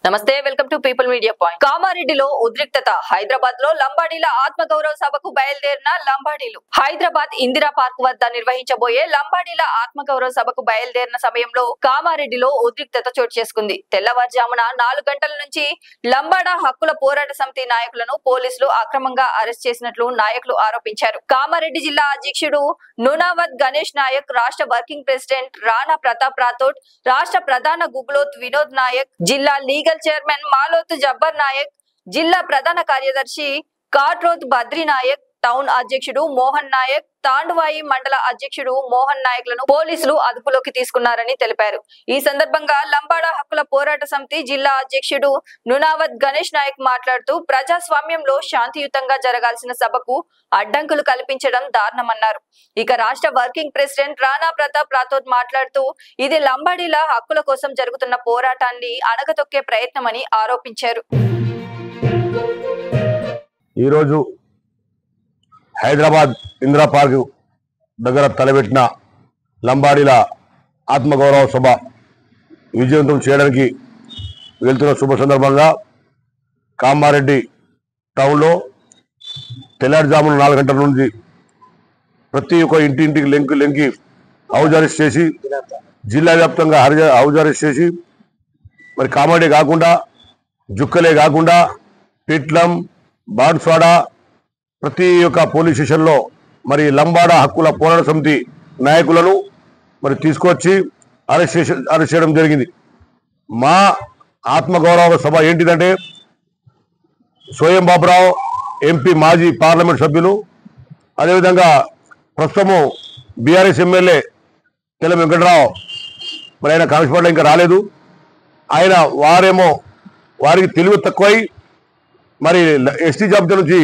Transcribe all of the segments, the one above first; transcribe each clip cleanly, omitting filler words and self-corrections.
నమస్తే, welcome to people media point. కామారెడ్డిలో ఉద్రిక్తత. హైదరాబాద్ లో లంబాడీల ఆత్మగౌరవ సభకు బయలుదేరిన లంబాడీలు. హైదరాబాద్ ఇందిరా పార్క్ వద్ద నిర్వహించబోయే లంబాడీల ఆత్మగౌరవ సభకు బయలుదేరిన సమయంలో కామారెడ్డిలో ఉద్రిక్తత చోటు చేసుకుంది. తెల్లవారుజామున 4 గంటల నుంచి లంబాడా హక్కుల పోరాట సమితి నాయకులను పోలీసులు అక్రమంగా అరెస్ట్ చేసినట్లు నాయకులు ఆరోపించారు. కామారెడ్డి జిల్లా అధ్యక్షుడు నునావత్ గణేష్ నాయక్, రాష్ట్ర వర్కింగ్ ప్రెసిడెంట్ రాణా ప్రతాప్ రాథోడ్, రాష్ట్ర ప్రధాన గుగ్లోత్ వినోద్ నాయక్, జిల్లా లీగల్ చైర్మన్ మాలోత్ జబ్బర్ నాయక్, జిల్లా ప్రధాన కార్యదర్శి కాట్రోత్ బద్రీ నాయక్, టౌన్ అధ్యక్షుడు మోహన్ నాయక్, తాండవాయి మండల అధ్యక్షుడు మోహన్ నాయక్లను పోలీసులు అదుపులోకి తీసుకున్నారని తెలిపారు. ఈ సందర్భంగా లంబాడా హక్కుల పోరాట సమితి జిల్లా అధ్యక్షుడు నునావత్ గణేష్ నాయక్ మాట్లాడుతూ, ప్రజాస్వామ్యంలో శాంతియుతంగా జరగాల్సిన సభకు అడ్డంకులు కల్పించడం దారుణమన్నారు. ఇక రాష్ట్ర వర్కింగ్ ప్రెసిడెంట్ రాణా ప్రతాప్ రాథోడ్ మాట్లాడుతూ, ఇది లంబాడీల హక్కుల కోసం జరుగుతున్న పోరాటాన్ని అణగదొక్కే ప్రయత్నమని ఆరోపించారు. ఈరోజు హైదరాబాద్ ఇందిరా పార్క్ దగ్గర తలపెట్టిన లంబాడీల ఆత్మగౌరవ సభ విజయవంతం చేయడానికి వెళ్తున్న శుభ సందర్భంగా కామారెడ్డి టౌన్లో తెల్లారుజామున 4 గంటల నుంచి ప్రతి ఒక్క ఇంటింటికి లెంకి హౌజ్ అరెస్ట్ చేసి, జిల్లా వ్యాప్తంగా హౌజ్ అరెస్ట్ చేసి, మరి కామారెడ్డి కాకుండా జుక్కలే కాకుండా పిట్లం, బాన్స్వాడ ప్రతి ఒక్క పోలీస్ స్టేషన్లో మరి లంబాడా హక్కుల పోరాట సమితి నాయకులను మరి తీసుకొచ్చి అరెస్ట్ చేయడం జరిగింది. మా ఆత్మగౌరవ సభ ఏంటిదంటే, సోయం బాబురావు ఎంపీ, మాజీ పార్లమెంట్ సభ్యులు, అదేవిధంగా ప్రస్తుతము బీఆర్ఎస్ ఎమ్మెల్యే తెల్ల వెంకటరావు, మరి ఆయన కాన్స్టిట్యూషన్ ఇంకా రాలేదు. ఆయన వారికి తెలివి తక్కువై మరి ఎస్టీ జాబితా నుంచి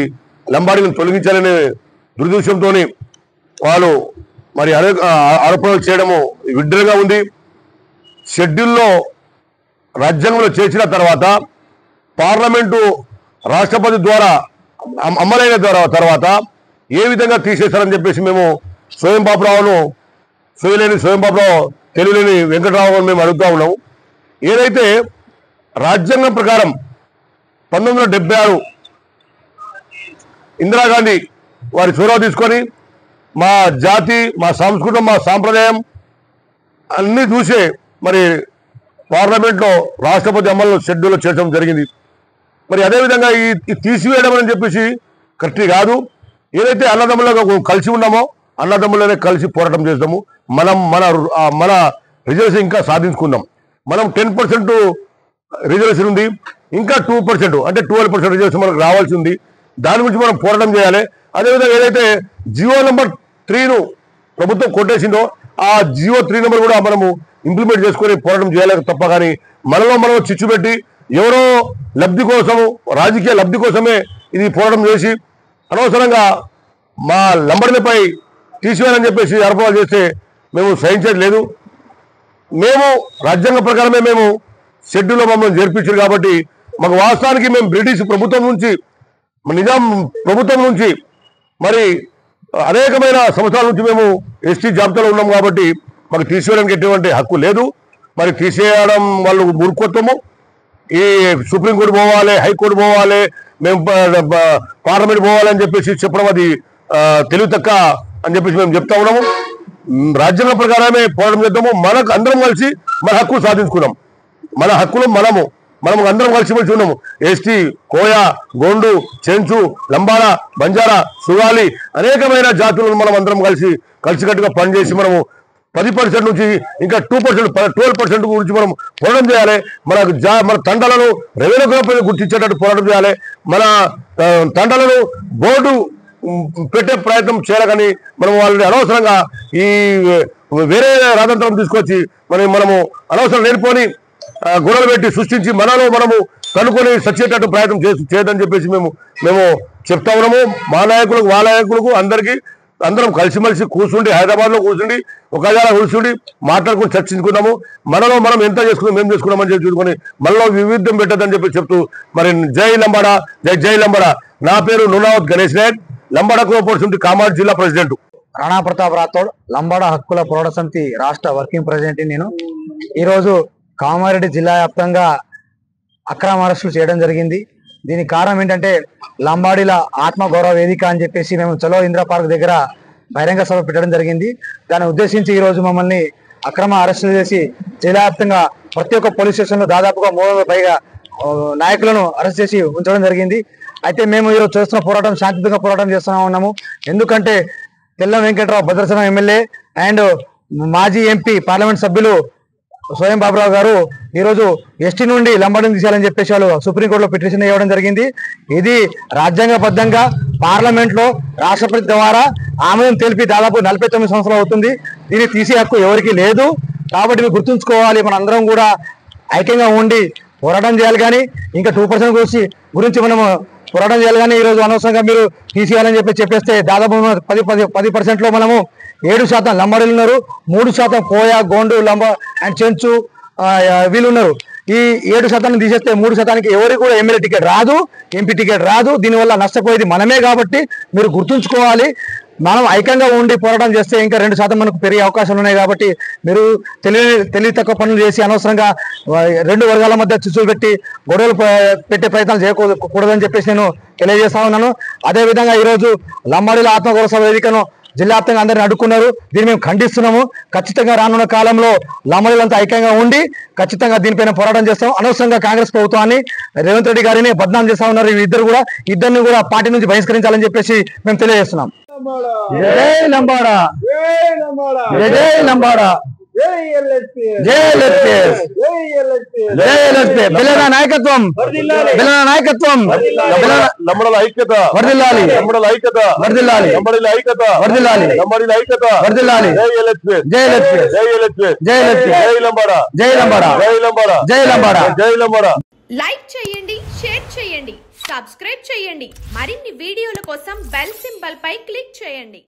లంబాడీలను తొలగించాలనే దురుద్దేశంతో వాళ్ళు మరి ఆరోపణలు చేయడము విడ్డలుగా ఉంది. షెడ్యూల్లో రాజ్యాంగంలో చేర్చిన తర్వాత పార్లమెంటు రాష్ట్రపతి ద్వారా అమలైన తర్వాత ఏ విధంగా తీసేస్తారని చెప్పేసి మేము సోయం బాబురావును, సోయం బాబురావు తెలియలేని వెంకటరావు మేము అడుగుతా ఉన్నాము. ఏదైతే రాజ్యాంగం ప్రకారం 1976 ఇందిరాగాంధీ వారి చొరవ తీసుకొని మా జాతి, మా సంస్కృతం, మా సాంప్రదాయం అన్నీ చూసే మరి పార్లమెంట్లో రాష్ట్రపతి అమలు షెడ్యూల్లో చేర్చడం జరిగింది. మరి అదేవిధంగా ఈ తీసివేయడం అని చెప్పేసి కరెక్ట్ కాదు. ఏదైతే అన్నదమ్ములుగా కలిసి ఉన్నామో అన్నదమ్ములనే కలిసి పోరాటం చేస్తాము. మన రిజర్వేషన్ ఇంకా సాధించుకుందాం. మనం 10% రిజర్వేషన్ ఉంది, ఇంకా 2% అంటే 12% రిజర్వేషన్ మనకు రావాల్సి ఉంది. దాని గురించి మనం పోరాటం చేయాలి. అదేవిధంగా ఏదైతే జియో నెంబర్ 3ను ప్రభుత్వం కొట్టేసిందో ఆ జియో 3 నెంబర్ కూడా మనము ఇంప్లిమెంట్ చేసుకొని పోరాటం చేయాలి తప్ప, కానీ మనం చిచ్చు పెట్టి ఎవరో లబ్ధి కోసము, రాజకీయ లబ్ధి కోసమే ఇది పోరాటం చేసి అనవసరంగా మా లంబడిలపై తీసివేయాలని చెప్పేసి ఆరోపణలు చేస్తే మేము సహించేది లేదు. మేము రాజ్యాంగ ప్రకారమే మేము షెడ్యూల్లో మమ్మల్ని చేర్పించారు కాబట్టి మాకు వాస్తవానికి మేము బ్రిటిష్ ప్రభుత్వం నుంచి, నిజాం ప్రభుత్వం నుంచి మరి అనేకమైన సంవత్సరాల నుంచి మేము ఎస్టీ జాబితాలో ఉన్నాం కాబట్టి మాకు తీసేయడానికి ఎటువంటి హక్కు లేదు. మరి తీసేయడం వాళ్ళు మూర్ఖత్వము. ఈ సుప్రీంకోర్టు పోవాలి, హైకోర్టు పోవాలి, మేము పార్లమెంట్ పోవాలి అని చెప్పేసి చెప్పడం అది తెలివి తక్క అని చెప్పేసి మేము చెప్తా ఉన్నాము. రాజ్యాంగ ప్రకారమే పోరాటం చేద్దాము. మనకు అందరం కలిసి మన హక్కులు సాధించుకున్నాం. మన హక్కులు మనము అందరం కలిసిమెలిసి ఉన్నాము. ఎస్టీ, కోయ, గోండు, చెంచు, లంబాడా, బంజారా, సుగాలి అనేకమైన జాతులను మనం అందరం కలిసికట్టుగా పనిచేసి మనము 10% నుంచి ఇంకా 12% గురించి మనం పోరాటం చేయాలి. మన తండాలను రెవెన్యూ గుర్తించేటట్టు పోరాటం చేయాలి. మన తండాలను బోర్డు పెట్టే ప్రయత్నం చేయాలి. కానీ మనం వాళ్ళని అనవసరంగా ఈ వేరే రాజతంత్రం తీసుకొచ్చి మనము అనవసరం నేర్పుకొని గొడవలు పెట్టి సృష్టించి మనము కనుక్కొని సచ్చేటట్టు ప్రయత్నం చేయదని చెప్పేసి మేము చెప్తా ఉన్నాము. మా నాయకులకు, వాళ్ళ నాయకులకు అందరం కలిసిమెలిసి కూర్చుండి, హైదరాబాద్లో కూర్చుండి ఒక కూర్చుండి మాట్లాడుకుని చర్చించుకున్నాము. మనం ఎంత చేసుకున్నాం, మేము చేసుకున్నామని చెప్పి చూసుకొని మనలో వివిధం పెట్టదని చెప్పి చెప్తూ మరి జై లంబాడా, జై లంబాడా. నా పేరు నునావత్ గణేష్ నాయక్, లంబాడా కోఆపరేటివ్ కామారెడ్డి జిల్లా ప్రెసిడెంట్. రాణా ప్రతాప్ రాథోడ్, లంబాడా హక్కుల పోరాట సమితి రాష్ట్ర వర్కింగ్ ప్రెసిడెంట్. నేను ఈరోజు కామారెడ్డి జిల్లా వ్యాప్తంగా అక్రమ అరెస్టులు చేయడం జరిగింది. దీనికి కారణం ఏంటంటే లంబాడీల ఆత్మగౌరవ వేదిక అని చెప్పేసి మేము చలో ఇందిరా పార్క్ దగ్గర బహిరంగ సభ పెట్టడం జరిగింది. దాన్ని ఉద్దేశించి ఈరోజు మమ్మల్ని అక్రమ అరెస్టులు చేసి జిల్లావ్యాప్తంగా ప్రతి ఒక్క పోలీస్ స్టేషన్లో దాదాపుగా 300 పైగా నాయకులను అరెస్ట్ చేసి ఉంచడం జరిగింది. అయితే మేము ఈరోజు చేస్తున్న పోరాటం శాంతియుతంగా పోరాటం చేస్తూ ఉన్నాము. ఎందుకంటే తెల్లం వెంకట్రావు భద్రాచలం ఎమ్మెల్యే అండ్ మాజీ ఎంపీ పార్లమెంట్ సభ్యులు స్వయం బాబురావు గారు ఈరోజు ఎస్టీ నుండి లంబాడీని తీసేయాలని చెప్పేసి వాళ్ళు సుప్రీంకోర్టులో పిటిషన్ ఇవ్వడం జరిగింది. ఇది రాజ్యాంగబద్ధంగా పార్లమెంట్ లో రాష్ట్రపతి ద్వారా ఆమోదం తెలిపి దాదాపు 49 సంవత్సరాలు అవుతుంది. దీన్ని తీసే హక్కు ఎవరికి లేదు. కాబట్టి మీరు గుర్తుంచుకోవాలి, మన అందరం కూడా ఐక్యంగా ఉండి పోరాటం చేయాలి. కానీ ఇంకా 2% గురించి మనము పోరాటం చేయాలి. కానీ ఈరోజు అనవసరంగా మీరు తీసేయాలని చెప్పేస్తే దాదాపు 10% లో మనము 7% లంబాడీలు ఉన్నారు, 3% కోయ, గోండు, లంబ అండ్ చెంచు వీళ్ళు ఉన్నారు. ఈ 7% తీసేస్తే 3% ఎవరికి కూడా ఎమ్మెల్యే టికెట్ రాదు, ఎంపీ టికెట్ రాదు. దీనివల్ల నష్టపోయేది మనమే. కాబట్టి మీరు గుర్తుంచుకోవాలి, మనం ఐక్యంగా ఉండి పోరాటం చేస్తే ఇంకా 2% మనకు పెరిగే అవకాశాలు ఉన్నాయి. కాబట్టి మీరు తెలివి తక్కువ పనులు చేసి అనవసరంగా 2 వర్గాల మధ్య చిచ్చులు పెట్టి గొడవలు పెట్టే ప్రయత్నాలు చేయకూడదని చెప్పేసి నేను తెలియజేస్తా ఉన్నాను. అదేవిధంగా ఈరోజు లంబాడీల ఆత్మగౌరవ వేదికను జిల్లావ్యాప్తంగా అందరిని అడ్డుకున్నారు. దీన్ని మేము ఖండిస్తున్నాము. ఖచ్చితంగా రానున్న కాలంలో లంబాడీలంతా ఐక్యంగా ఉండి ఖచ్చితంగా దీనిపైన పోరాటం చేస్తాం. అనవసరంగా కాంగ్రెస్ ప్రభుత్వాన్ని, రేవంత్ రెడ్డి గారిని బద్నాం చేస్తా ఉన్నారు. ఇద్దరిని కూడా పార్టీ నుంచి బహిష్కరించాలని చెప్పేసి మేము తెలియజేస్తున్నాం. జై లంబాడా, జై లంబాడా, నాయకత్వం, నాయకత్వం, లంబాడీల ఐక్యత వర్ధిల్లాలి, లంబాడీల ఐక్యత వర్ధిల్లాలి, లంబాడీల ఐక్యత వర్ధిల్లాలి, లంబాడీల ఐక్యత వర్ధిల్లాలి. జై ఎల్ఎస్పీ, జై ఎల్ఎస్పీ, జై ఎల్ఎస్పీ, జై ఎల్ఎస్పీ, జై లంబాడా, జై లంబాడా, జై లంబాడా, జై లంబాడా, జై లంబాడా. లైక్ చేయండి, షేర్ చేయండి, సబ్స్క్రైబ్ చేయండి. మరిన్ని వీడియోల కోసం బెల్ సింబల్ పై క్లిక్ చేయండి.